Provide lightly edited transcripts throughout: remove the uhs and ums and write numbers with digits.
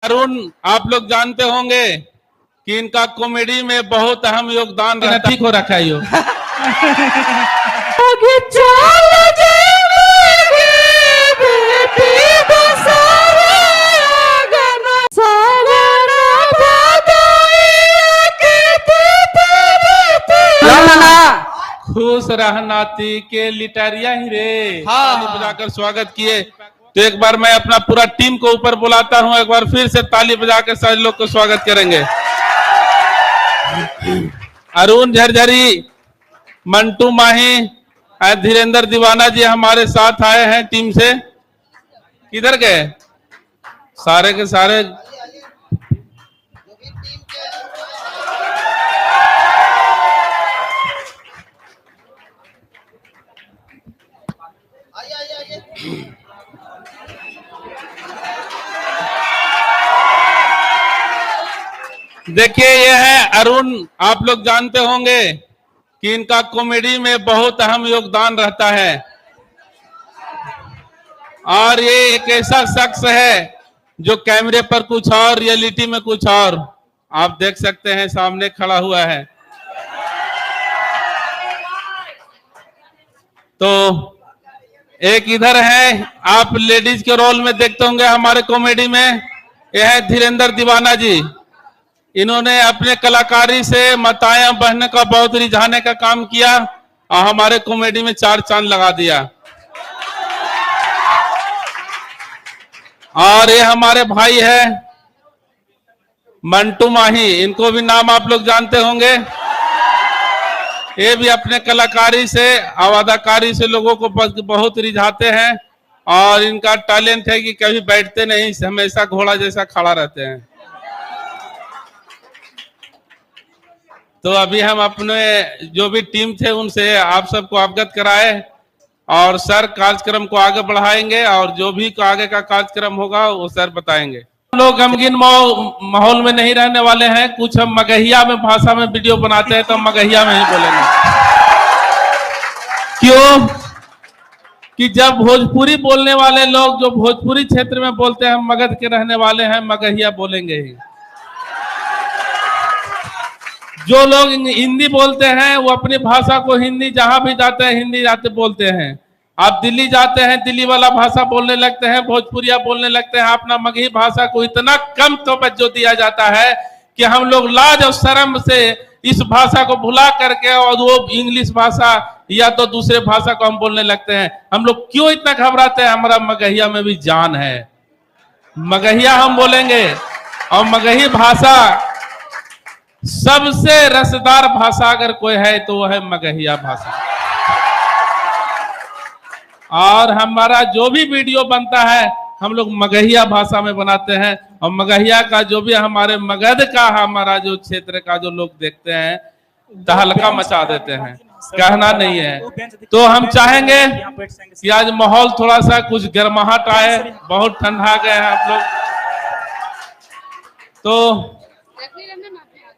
अरुण आप लोग जानते होंगे कि इनका कॉमेडी में बहुत अहम योगदान रहता है। ठीक हो रखा है यो खुश रहनाती के लिटारिया ही रे। ताली बजाकर स्वागत किए। तो एक बार मैं अपना पूरा टीम को ऊपर बुलाता हूं, एक बार फिर से ताली बजाकर सारे लोग को स्वागत करेंगे। अरुण झरझरी, मंटू माही, धीरेन्द्र दीवाना जी हमारे साथ आए हैं टीम से। किधर गए सारे के सारे? देखिए ये है अरुण। आप लोग जानते होंगे कि इनका कॉमेडी में बहुत अहम योगदान रहता है और ये एक ऐसा शख्स है जो कैमरे पर कुछ और, रियलिटी में कुछ और। आप देख सकते हैं सामने खड़ा हुआ है। तो एक इधर है, आप लेडीज के रोल में देखते होंगे हमारे कॉमेडी में, यह है धीरेन्द्र दीवाना जी। इन्होंने अपने कलाकारी से मताया बहने का बहुत रिझाने का काम किया और हमारे कॉमेडी में 4 चांद लगा दिया। और ये हमारे भाई है मंटू माही, इनको भी नाम आप लोग जानते होंगे। ये भी अपने कलाकारी से और अदाकारी से लोगों को बहुत रिझाते हैं और इनका टैलेंट है कि कभी बैठते नहीं, हमेशा घोड़ा जैसा खड़ा रहते हैं। तो अभी हम अपने जो भी टीम थे उनसे आप सबको अवगत कराए और सर कार्यक्रम को आगे बढ़ाएंगे और जो भी आगे का कार्यक्रम होगा वो सर बताएंगे। हम लोग गमगीन माहौल में नहीं रहने वाले हैं। कुछ हम मगहिया में भाषा में वीडियो बनाते हैं तो हम मगहिया में ही बोलेंगे। क्यों कि जब भोजपुरी बोलने वाले लोग जो भोजपुरी क्षेत्र में बोलते हैं, हम मगध के रहने वाले हैं, मगहिया बोलेंगे ही। जो लोग हिंदी बोलते हैं वो अपनी भाषा को हिंदी जहां भी जाते हैं हिंदी जाते बोलते हैं। आप दिल्ली जाते हैं, दिल्ली वाला भाषा बोलने लगते हैं, भोजपुरिया बोलने लगते हैं। अपना मगही भाषा को इतना कम तवज्जो दिया जाता है कि हम लोग लाज और शर्म से इस भाषा को भुला करके और वो इंग्लिश भाषा या तो दूसरे भाषा को हम बोलने लगते हैं। हम लोग क्यों इतना घबराते हैं? हमारा मगहिया में भी जान है। मगहिया हम बोलेंगे और मगही भाषा सबसे रसदार भाषा अगर कोई है तो वह है मगहिया भाषा। और हमारा जो भी वीडियो बनता है हम लोग मगहिया भाषा में बनाते हैं और मगहिया का जो भी हमारे मगध का हमारा जो क्षेत्र का जो लोग देखते हैं तहलका मचा देते हैं, कहना नहीं है। तो हम चाहेंगे कि आज माहौल थोड़ा सा कुछ गर्माहट आए, बहुत ठंडा गए हैं आप लोग। तो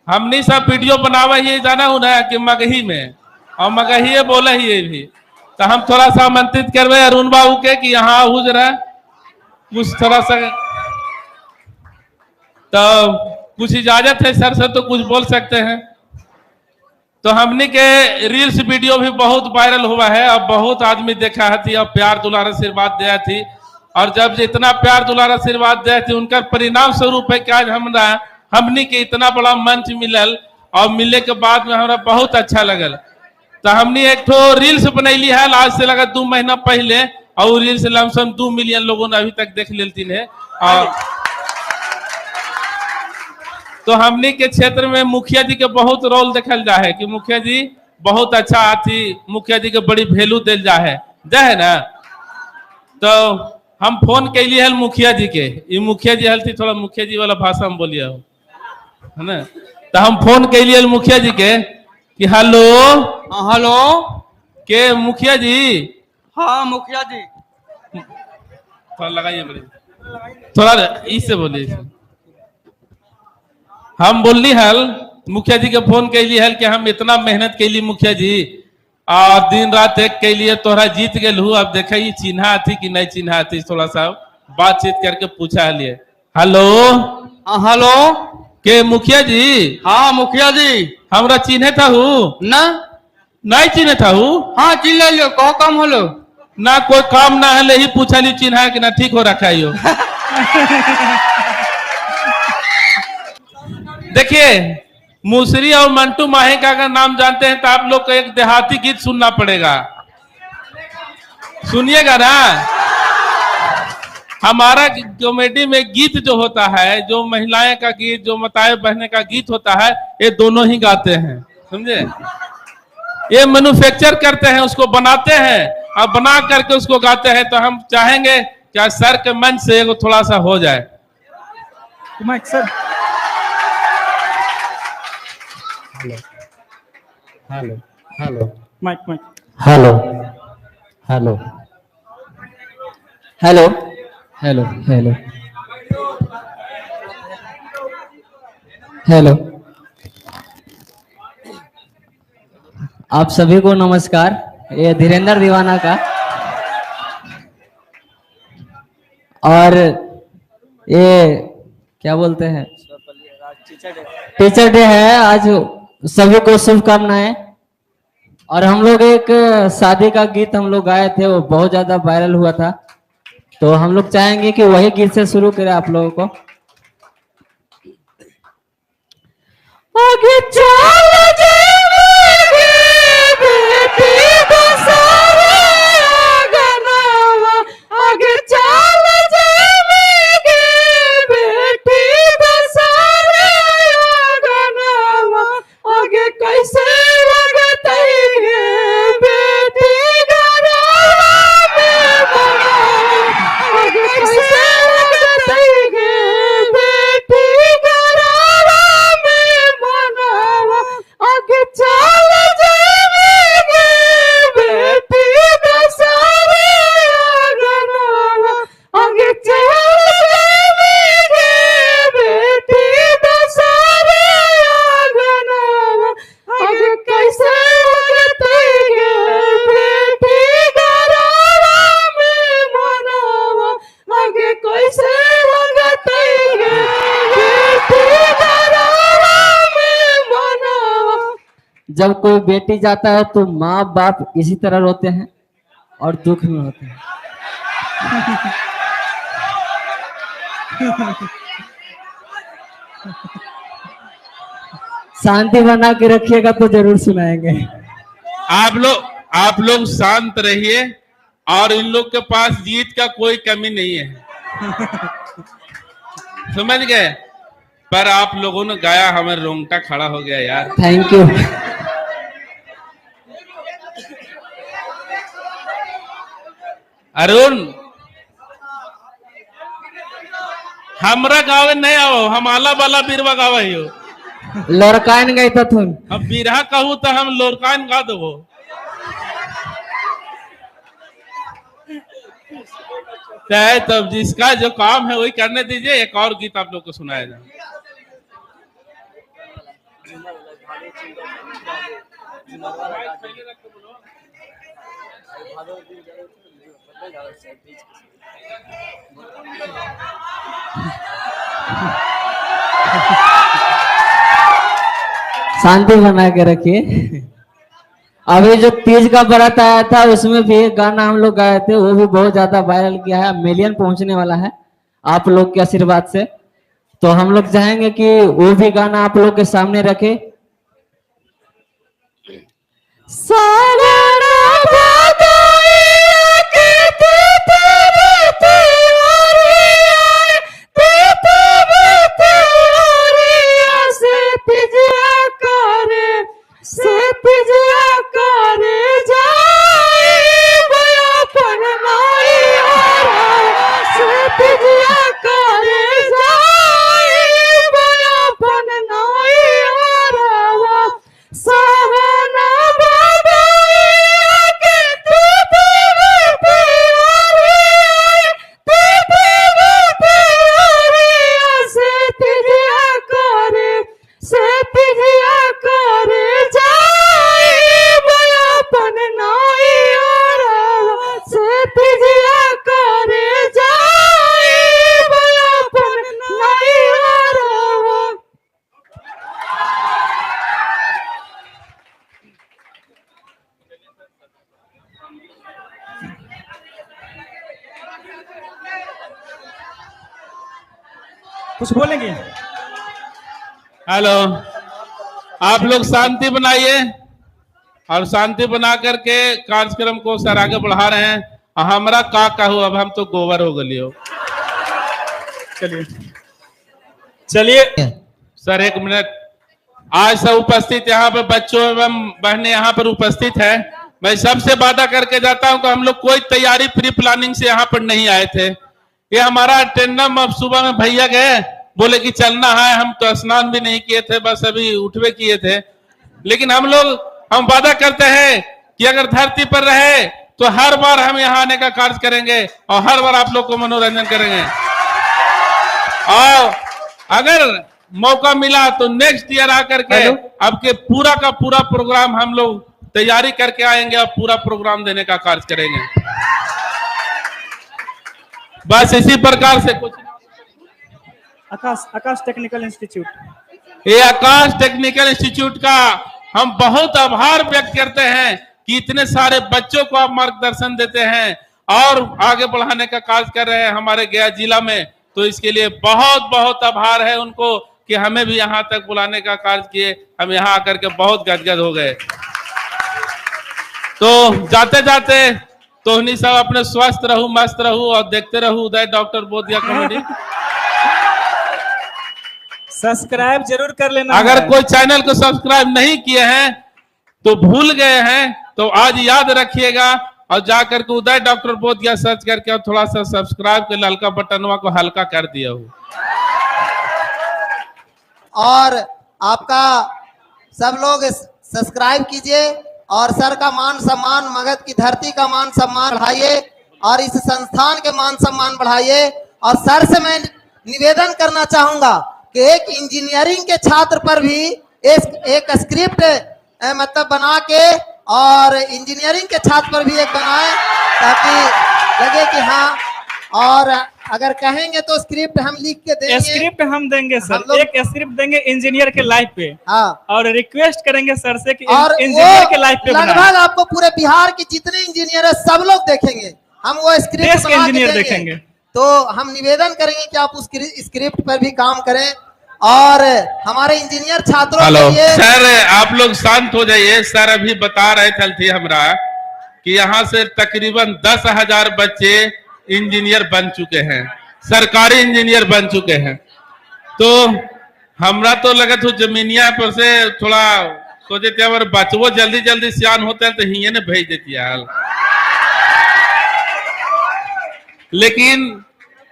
हमने सब वीडियो बनावा ये जाना हूं ना कि मगही में और मगही बोले ही भी। तो हम थोड़ा सा आमंत्रित करवे अरुण बाबू के कि यहाँ हो जरा कुछ थोड़ा सा, तो कुछ इजाजत है सर से तो कुछ बोल सकते हैं। तो हमने के रील्स वीडियो भी बहुत वायरल हुआ है और बहुत आदमी देखा थी और प्यार दुलार आशीर्वाद दिया थी। और जब इतना प्यार दुलार आशीर्वाद दिया थी उनका परिणाम स्वरूप है कि आज हमने के इतना बड़ा मंच मिलल और मिलने के बाद में हमारा बहुत अच्छा लगल। तो हमने एक तो रील्स बनैली है आज से लगा 2 महीना पहले और रील्स लमसम 2 मिलियन लोगों ने अभी तक देख लेती है। और तो हमने के क्षेत्र में मुखिया जी के बहुत रोल देखल जा है कि मुखिया जी बहुत अच्छा आती, मुखिया जी के बड़ी वैल्यू दिल जा है ना। तो हम फोन कैली है मुखिया जी के, ये मुखिया जी हल्ती थोड़ा मुखिया जी वाला भाषा में बोलिए है ना। तो हम फोन कैलिए मुखिया जी के कि हेलो हेलो के मुखिया जी। हाँ मुखिया जी, थोड़ा लगाइए बोलिए, थोड़ा इससे बोलिए। हम बोलली हल मुखिया जी के फोन कैली हल कि हम इतना मेहनत कैली मुखिया जी और दिन रात एक के लिए तोहरा जीत गए हूँ। अब देखे चिन्हा थी कि नहीं चिन्हा थी, थोड़ा सा बातचीत करके पूछा लिए। हेलो हाँ हेलो। के मुखिया जी हाँ मुखिया जी। हमरा चिन्हे था हूँ ना नहीं चिन्हे था हूँ हाँ चिल्ला लियो कहो कम हलो। ना कोई काम ना है ही पूछा ली चिन्हा है कि ना ठीक हो रखा है यो देखिए मुसरी और मंटू माही का अगर नाम जानते हैं तो आप लोग को एक देहाती गीत सुनना पड़ेगा। सुनिएगा ना हमारा कॉमेडी में गीत जो होता है जो महिलाएं का गीत जो माताएं बहने का गीत होता है ये दोनों ही गाते हैं समझे। ये मैन्युफैक्चर करते हैं उसको बनाते हैं और बना करके उसको गाते हैं। तो हम चाहेंगे क्या सर के मंच से वो थोड़ा सा हो जाए। Mic sir. Hello hello mic mic. Hello hello hello hello hello hello आप सभी को नमस्कार। ये धीरेन्द्र दीवाना का और ये क्या बोलते हैं टीचर डे है आज। सभी को शुभकामनाएं। और हम लोग एक शादी का गीत हम लोग गाए थे वो बहुत ज्यादा वायरल हुआ था तो हम लोग चाहेंगे कि वही गीत से शुरू करें आप लोगों को। आगे चल जाएंगे बेटी बसारे आगनावा, आगे चल जाएंगे बेटी बसारे आगनावा, आगे कैसे लगते हैं बेटी घरवा में बनावा, आगे कैसे लगते हैं बेटी घरवा में बनावा, आगे चल जाएंगे बेटी बसारे आगनावा, आगे चल जाएंगे बेटी बसारे आगनावा, आगे कैसे लगते हैं बेटी घरवा में बनावा, आगे कैसे लगते हैं बेटी घरवा में बनावा। जब कोई बेटी जाता है तो माँ बाप इसी तरह रोते हैं और दुख में होते हैं। शांति बना के रखिएगा तो जरूर सुनाएंगे। आप लोग शांत रहिए और इन लोग के पास जीत का कोई कमी नहीं है समझ गए। पर आप लोगों ने गाया हमारे रोंगटा खड़ा हो गया यार। Thank you. अरुण हमरा गावे नहीं आओ हम आला बाला बीरवा गावा ही हो। लड़कान गई था थुन। हम बीरहा कहूँ तो हम लोरकान गा दो। चाहे तब जिसका जो काम है वही करने दीजिए। एक और गीत आप लोग को सुनाया जाए। शांति बना के रखिए। अभी जो तीज का बारात आया था उसमें भी एक गाना हम लोग गाए थे वो भी बहुत ज्यादा वायरल किया है। मिलियन पहुंचने वाला है आप लोग के आशीर्वाद से। तो हम लोग चाहेंगे कि वो भी गाना आप लोग के सामने रखे। कुछ बोलेंगे? हेलो, आप लोग शांति बनाइए और शांति बना करके कार्यक्रम को सर आगे बढ़ा रहे हैं। हमारा का कहू, अब हम तो गोबर हो गलियो। चलिए चलिए सर एक मिनट, आज सब उपस्थित यहाँ पे बच्चों एवं बहनें यहाँ पर उपस्थित है। मैं सबसे वादा करके जाता हूँ कि हम लोग कोई तैयारी प्री प्लानिंग से यहाँ पर नहीं आए थे। ये हमारा अटेंडम अब सुबह में भैया गए, बोले कि चलना है, हम तो स्नान भी नहीं किए थे, बस अभी उठवे किए थे। लेकिन हम वादा करते हैं कि अगर धरती पर रहे तो हर बार हम यहाँ आने का कार्य करेंगे और हर बार आप लोग को मनोरंजन करेंगे। और अगर मौका मिला तो नेक्स्ट ईयर आकर के आपके पूरा का पूरा प्रोग्राम हम लोग तैयारी करके आएंगे और पूरा प्रोग्राम देने का कार्य करेंगे। बस इसी प्रकार से कुछ। आकाश टेक्निकल इंस्टीट्यूट, ये आकाश टेक्निकल इंस्टीट्यूट का हम बहुत आभार व्यक्त करते हैं कि इतने सारे बच्चों को आप मार्गदर्शन देते हैं और आगे बढ़ाने का कार्य कर रहे हैं हमारे गया जिला में। तो इसके लिए बहुत बहुत आभार है उनको कि हमें भी यहाँ तक बुलाने का कार्य किए। हम यहाँ आकर के बहुत गदगद हो गए। तो जाते जाते तोहनी सब अपने स्वस्थ रहू, मस्त रहू और देखते रहू उदय डॉक्टर बोधिया कॉमेडी। सब्सक्राइब जरूर कर लेना। अगर कोई चैनल को सब्सक्राइब नहीं किए हैं तो भूल गए हैं तो आज याद रखिएगा और जाकर के उदय डॉक्टर बोधिया सर्च करके और थोड़ा सा सब्सक्राइब के ललका बटनवा को हल्का कर दिया हो। और आपका सब लोग सब्सक्राइब कीजिए और सर का मान सम्मान, मगध की धरती का मान सम्मान बढ़ाइए और इस संस्थान के मान सम्मान बढ़ाइए। और सर से मैं निवेदन करना चाहूंगा कि एक इंजीनियरिंग के छात्र पर भी एक स्क्रिप्ट मतलब बना के और इंजीनियरिंग के छात्र पर भी एक बनाए ताकि लगे कि हाँ, और अगर कहेंगे तो स्क्रिप्ट हम लिख के देंगे। स्क्रिप्ट हम देंगे सर, एक स्क्रिप्ट देंगे इंजीनियर के लाइफ पे। हाँ, और रिक्वेस्ट करेंगे सर से कि और इंजीनियर के लाइफ पे लगभग आपको पूरे बिहार के जितने इंजीनियर है सब लोग देखेंगे, हम वो स्क्रिप्ट के इंजीनियर देखेंगे। तो हम निवेदन करेंगे कि आप उस स्क्रिप्ट पर भी काम करें और हमारे इंजीनियर छात्रों के लिए। सर आप लोग शांत हो जाइए। सर अभी बता रहे थे हमरा कि यहाँ से तकरीबन 10,000 बच्चे इंजीनियर बन चुके हैं, सरकारी इंजीनियर बन चुके हैं। तो हमरा तो लगा था जमीनिया पर से थोड़ा सोचे थे अगर बचवो जल्दी जल्दी सियान होते हैं तो हिये ने भेज देती हाल। लेकिन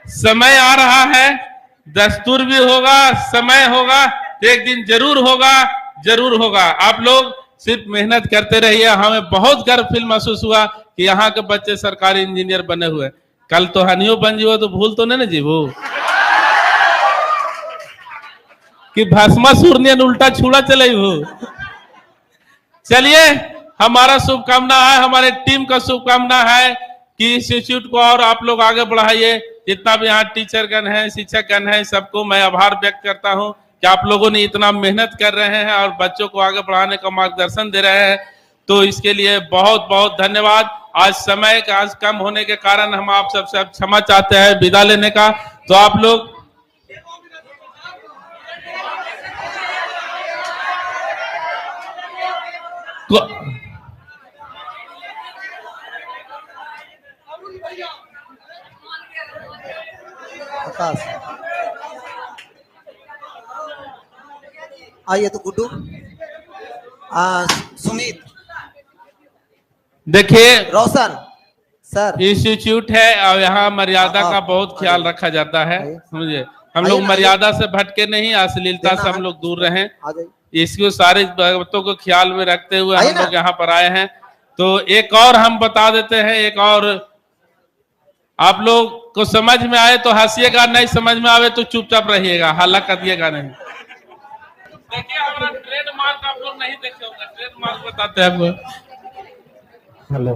समय आ रहा है, दस्तूर भी होगा, समय होगा, तो एक दिन जरूर होगा, जरूर होगा। आप लोग सिर्फ मेहनत करते रहिए। हमें बहुत गर्व फील महसूस हुआ कि यहाँ के बच्चे सरकारी इंजीनियर बने हुए। कल तो हनियो बन जीवो तो भूल तो नहीं ना जीवो कि भस्मासुर ने उल्टा छुड़ा चले हो। चलिए, हमारा शुभकामना है, हमारे टीम का शुभकामना है कि इंस्टीट्यूट को और आप लोग आगे बढ़ाइए। जितना भी यहाँ टीचर गण है, शिक्षक गण है, सबको मैं आभार व्यक्त करता हूँ कि आप लोगों ने इतना मेहनत कर रहे हैं और बच्चों को आगे बढ़ाने का मार्गदर्शन दे रहे हैं। तो इसके लिए बहुत बहुत धन्यवाद। आज समय का आज कम होने के कारण हम आप सबसे क्षमा चाहते हैं विदा लेने का। तो आप लोग आइए तो गुड्डू, सुमित, देखिए रोशन सर, इंस्टीट्यूट है और यहाँ मर्यादा का बहुत ख्याल रखा जाता है। समझे, हम लोग मर्यादा से भटके नहीं, अश्लीलता से हम लोग दूर रहें। इसको सारे बातों को ख्याल में रखते हुए हम लोग यहाँ पर आए हैं। तो एक और हम बता देते हैं, एक और आप लोग को समझ में आए तो हंसिएगा, नहीं समझ में आवे तो चुपचाप रहिएगा, हल्ला करिएगा नहीं। देखिए हमारा ट्रेडमार्क आप लोग नहीं देखे होंगे, ट्रेडमार्क बताते हैं आपको। हेलो,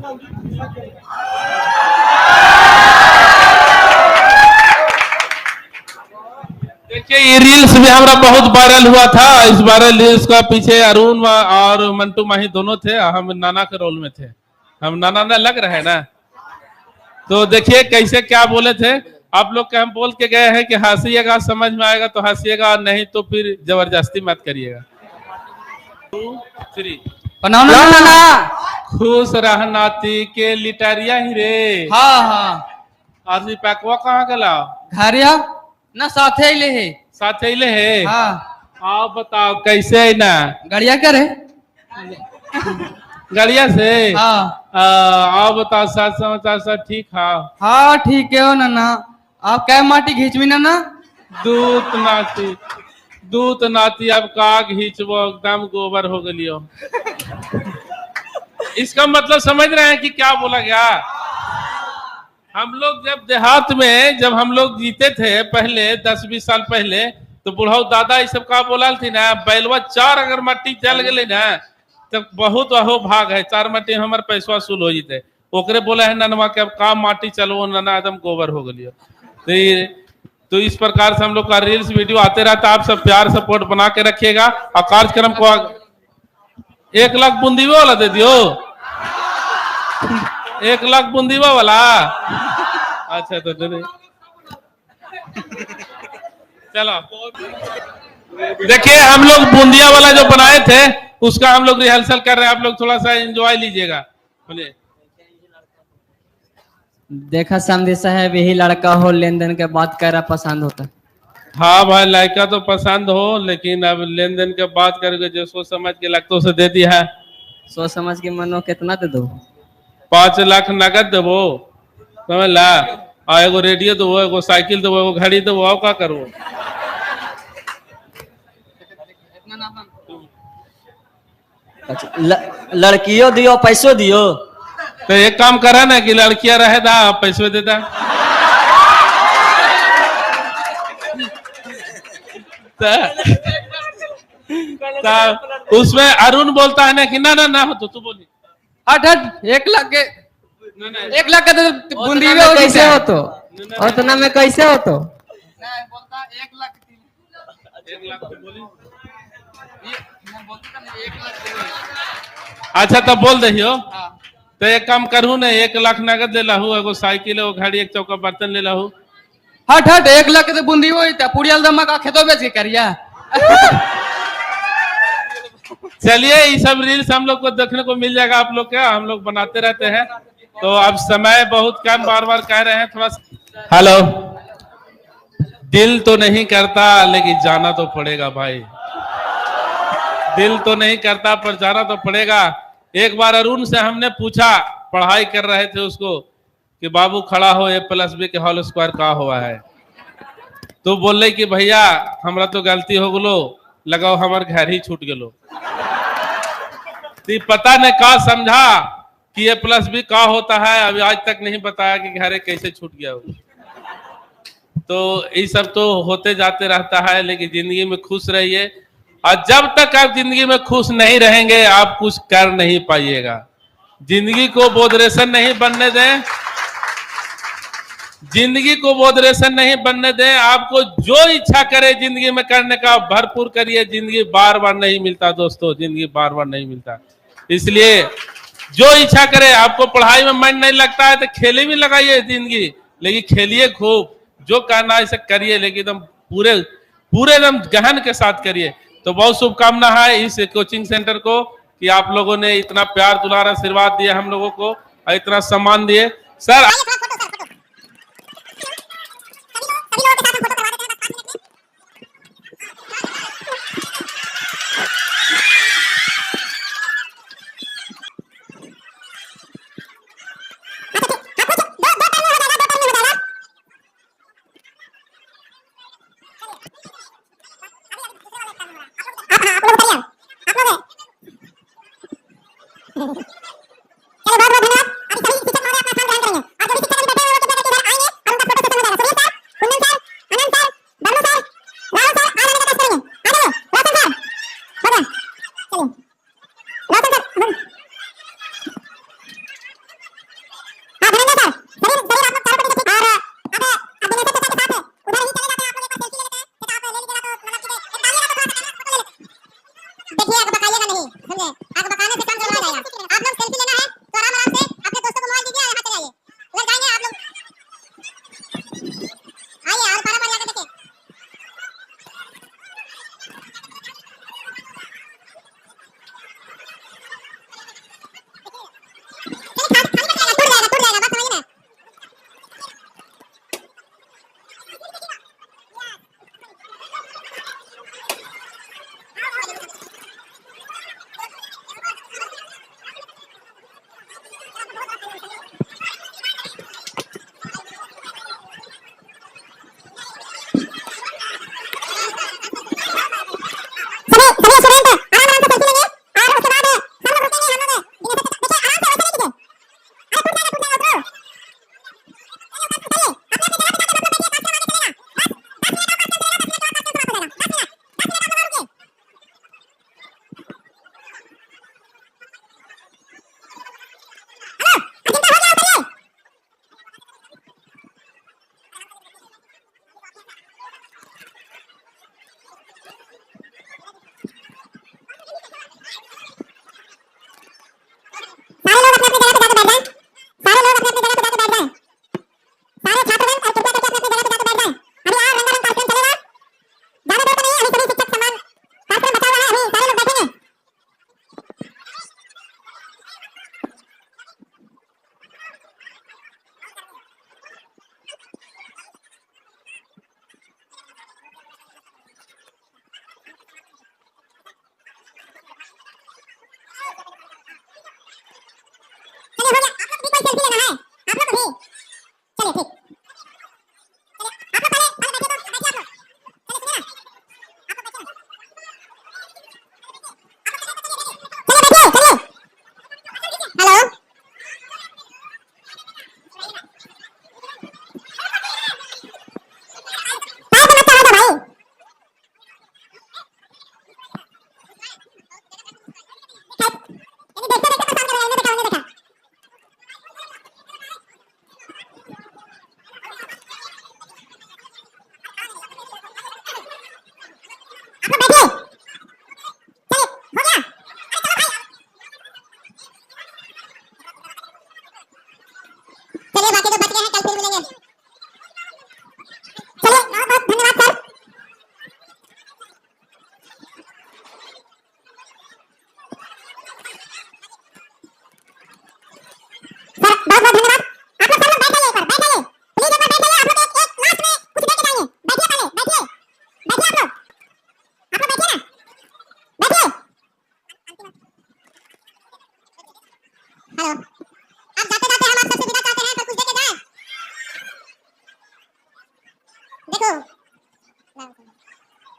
देखिए ये रील्स भी हमारा बहुत वायरल हुआ था। इस वायरल रील्स का पीछे अरुण और मंटू माही दोनों थे, हम नाना के रोल में थे। हम नाना ना लग रहे हैं ना। तो देखिए कैसे क्या बोले थे आप लोग के हम बोल के गए हैं कि हंसीएगा समझ में आएगा तो हंसीएगा, नहीं तो फिर जबरदस्ती मत करिएगा। 2 3 प्रणाम नाना। खुश रह नाती के लिटरिया ही रे। हाँ हाँ आरसी पैकवा कहाँ गला? घरिया ना साथे अइले है। साथ अइले है। हाँ आप बताओ कैसे है ना? गड़िया करे। गड़िया से। हाँ आप बताओ साथ समाचार सब ठीक है? हाँ ठीक है हो नाना। आप क्या माटी घींचवी नाना? दूत नाती अब का घींचबो, एकदम गोबर हो गलियो। इसका मतलब समझ रहे हैं कि क्या बोला गया? हम लोग जब देहात में जब हम लोग जीते थे पहले 10-20 साल पहले, तो बुढ़ाऊ दादा ये सब का बोला थी ना, बैलवा 4 अगर मट्टी चल गए ना तब बहुत अहो भाग है, 4 मट्टी में हमारे पैसा वसूल हो जीते। ओकरे बोला है ननवा के अब का माटी चलो नना एकदम गोबर हो गलियो। तो इस प्रकार से हम लोग का रील्स वीडियो आते रहता। आप सब प्यार सपोर्ट बना के रखिएगा और कार्यक्रम को 1 लाख बूंदीवा वाला दे दियो। 1 लाख बूंदीवा वाला। अच्छा तो दे दे। चलो देखिए हम लोग बूंदिया वाला जो बनाए थे उसका हम लोग रिहर्सल कर रहे हैं। आप लोग थोड़ा सा एंजॉय लीजिएगा। बोलिए। देखा समझे साहब, यही लड़का हो लेन देन के बात कर रहा पसंद होता। हाँ भाई लड़का तो पसंद हो, लेकिन अब लेन देन के बात करके जो सोच समझ के लगता उसे दे दिया है। सोच समझ के मनो कितना दे दो? 5 लाख नगद देवो, समझ ला। और एगो रेडियो देवो, एगो साइकिल देवो, एगो घड़ी देवो, और का करो? अच्छा, लड़कियों दियो पैसों दियो। तो एक काम करा ना कि लड़कियां रहे दा पैसे देता। उसमें अरुण बोलता है ना कि ना ना ना हो तो तू बोली। हट हट 1 लाख के ना, ना, 1 लाख का तो बूंदी में कैसे हो तो? उतना में कैसे हो तो? बोलता 1 लाख 1 लाख तो बोली। बोलता 1 लाख। अच्छा तब बोल दहियो। हाँ तो एक काम करू ना, 1 लाख नगद ले लाहू, एगो साइकिल, एगो घड़ी, एक चौका बर्तन ले लाहू। हट हट 1 लाख के तो बूंदी हो पूरी अलदमा का खेतों बेच के करिया। चलिए ये सब रील्स हम लोग को देखने को मिल जाएगा। आप लोग क्या हम लोग बनाते रहते हैं। तो अब समय बहुत कम, बार बार कह रहे हैं थोड़ा। हेलो, दिल तो नहीं करता लेकिन जाना तो पड़ेगा भाई। दिल तो नहीं करता पर जाना तो पड़ेगा। एक बार अरुण से हमने पूछा, पढ़ाई कर रहे थे उसको, कि बाबू खड़ा हो A+B के होल स्क्वायर का हुआ है। तो बोले कि भैया हमरा तो गलती हो गलो, लगाओ हमार घर ही छूट गलो। तो पता ने का समझा कि A+B का होता है, अभी आज तक नहीं बताया कि घरे कैसे छूट गया हो। तो ये सब तो होते जाते रहता है, लेकिन जिंदगी में खुश रहिए। और जब तक आप जिंदगी में खुश नहीं रहेंगे आप कुछ कर नहीं पाइएगा। जिंदगी को बोधरेशन नहीं बनने दें, जिंदगी को बोधरेशन नहीं बनने दें। आपको जो इच्छा करे जिंदगी में करने का भरपूर करिए। जिंदगी बार बार नहीं मिलता दोस्तों, जिंदगी बार बार नहीं मिलता। इसलिए जो इच्छा करे। आपको पढ़ाई में मन नहीं लगता है तो खेले भी लगाइए जिंदगी, लेकिन खेलिए खूब। जो करना है इसे करिए, लेकिन एकदम पूरे एकदम गहन के साथ करिए। तो बहुत शुभकामना है इस कोचिंग सेंटर को कि आप लोगों ने इतना प्यार दुलार आशीर्वाद दिया हम लोगों को और इतना सम्मान दिए। सर देखिए आगे बकाइएगा नहीं, समझे? आगे बकाने से काम करवाया जाएगा। आप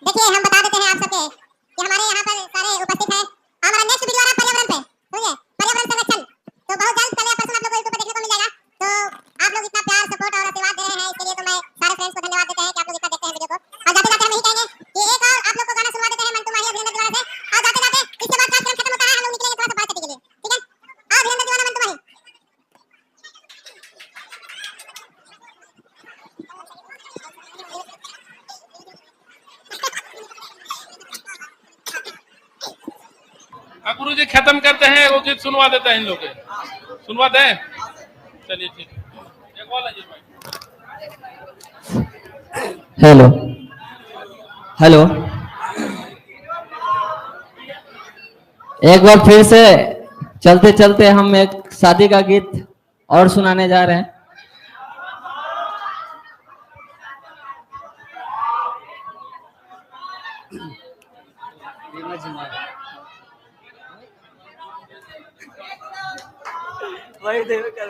देखिए हम बता देते हैं आप सबके कि हमारे यहाँ पर सारे उपस्थित हैं। हमारा नेक्स्ट वीडियो आ रहा है पर्यावरण पे, समझे, पर्यावरण संरक्षण। तो बहुत जल्द कल या परसों आप लोगों को यूट्यूब पे देखने को मिल जाएगा। तो आप लोग इतना प्यार सपोर्ट और आशीर्वाद दे रहे हैं, इसके लिए तो मैं सारे फ्रेंड्स को धन्यवाद देते हैं कि आप लोग इतना देखते हैं वीडियो को। और जाते जाते हम यही कहेंगे कि एक और आप लोग को गाना सुनवा देते हैं मंटू माही धीरेन्द्र दीवाना से। और जाते जाते इसके बाद कार्यक्रम खत्म होता है, हम लोग निकलेंगे थोड़ा सा बात करने के लिए, ठीक है। धीरेन्द्र दीवाना मंटू माही। गुरु जी खत्म करते हैं, वो गीत सुनवा देते हैं इन लोग के, सुनवा दें। चलिए ठीक है, एक और लीजिए भाई। हेलो हेलो, एक बार फिर से चलते चलते हम एक शादी का गीत और सुनाने जा रहे हैं। वही देवे कल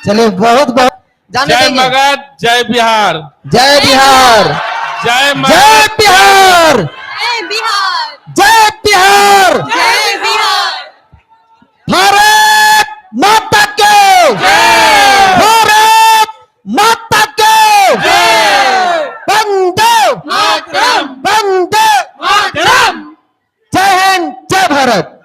चलिए बहुत बहुत जाने जय देंगे। मगध, जय बिहार, जय बिहार, जय जय मगध, बिहार, जय बिहार, जय बिहार, जय बिहार। भारत माता की भारत माता की वंदे मातरम, वंदे मातरम। जय हिंद, जय भारत।